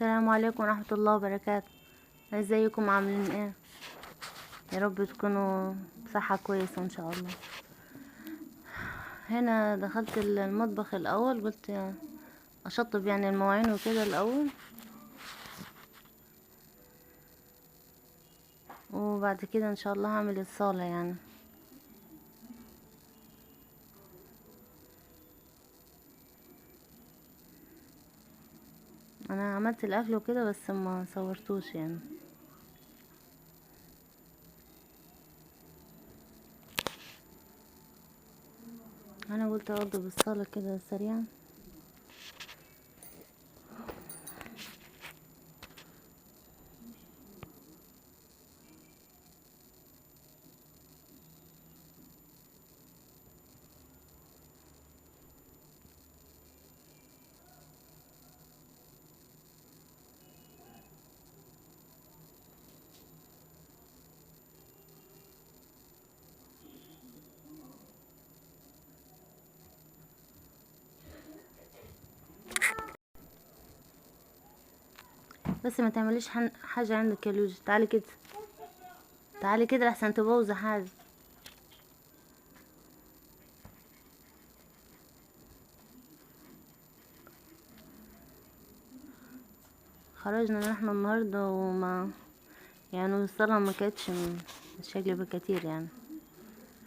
السلام عليكم ورحمة الله وبركاته. ازيكم عاملين ايه؟ يا رب تكونوا بصحة كويسة ان شاء الله. هنا دخلت المطبخ الاول، قلت اشطب يعني المواعين وكده الاول، وبعد كده ان شاء الله هعمل الصالة يعني. انا عملت الاكل وكده بس ما صورتوش يعني. انا قلت اوضب الصالة كده سريعا. بس ما تعمليش حاجة عندك يا لوجي، تعالي كده، تعالي كده لحسن تبوظي حاجة. خرجنا نحن النهاردة وما يعني الصلاة ما كانتش شكل كتير يعني،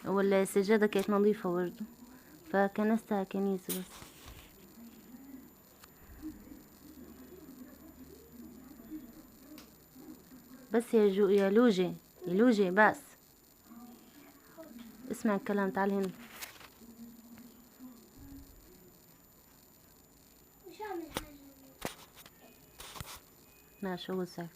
والسجادة كانت نظيفة برضه، فكنستها كنيسة بس. بس يا لوجي، يا لوجي بس اسمع الكلام، تعال هنا. مش هعمل حاجة. ماشي اقعد ساكت.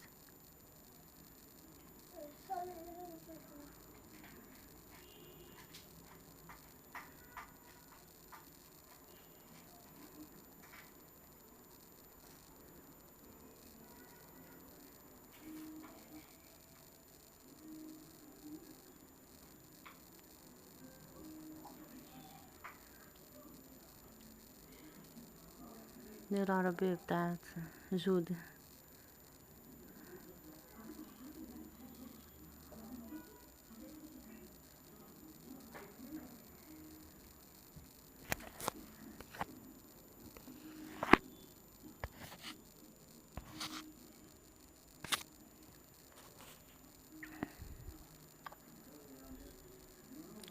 دي العربية بتاعت جودة.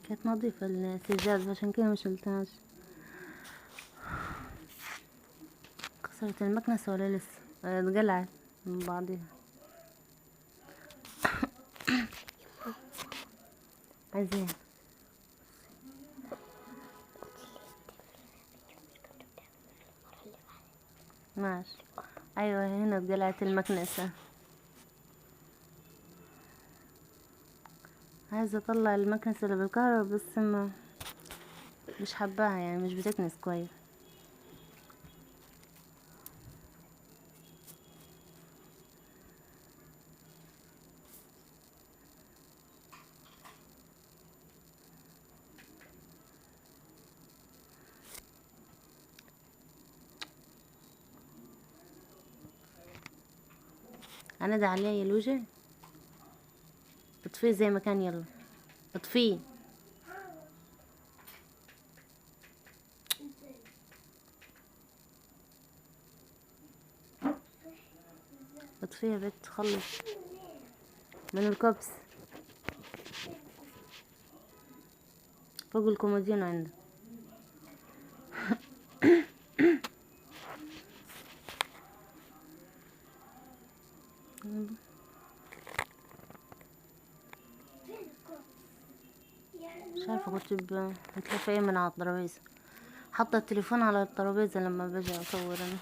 كانت نظيفة السجاد عشان كده مش قلتهاش. كسرت المكنسة ولا لسه؟ اتقلعت من بعضها. عايزين ماشي. ايوه هنا اتقلعت المكنسة. عايزة اطلع المكنسة اللي بالكهرباء بس ما مش حباها يعني، مش بتكنس كويس. انا ده عليا يا لوجي، اطفيه زي ما كان، يلا اطفيه. اطفيه يا بنت، خلص من الكبس فوق الكومودينو عندك. مش عارفه كنت بتلف ايه من على الترابيزه، حاطه التليفون على الترابيزه لما باجي اصور انا.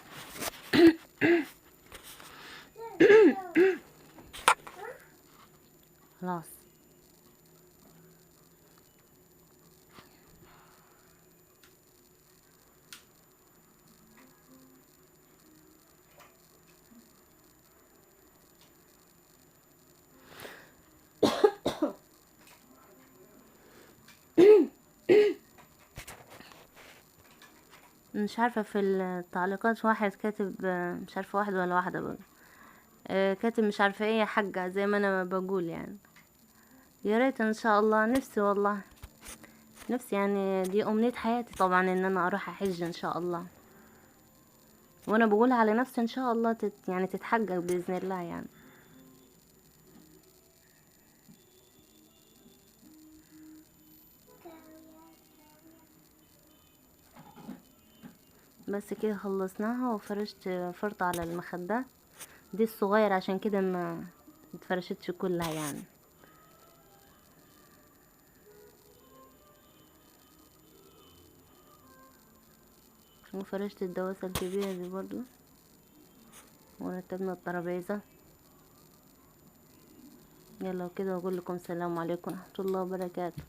خلاص. مش عارفة في التعليقات واحد كاتب مش عارفة واحد ولا واحدة بقى، كاتب مش عارفة ايه يا حاجة زي ما انا بقول يعني. يا ريت ان شاء الله، نفسي والله، نفسي يعني، دي امنية حياتي طبعا ان انا اروح احج ان شاء الله، وانا بقول على نفسي ان شاء الله يعني تتحقق باذن الله يعني. بس كده خلصناها وفرشت فرطة على المخدات دي الصغير، عشان كده ما اتفرشتش كلها يعني. وفرشت الدواسة الكبيرة دي برضو، ورتبنا الترابيزة. يلا وكده، واقول لكم السلام عليكم ورحمة الله وبركاته.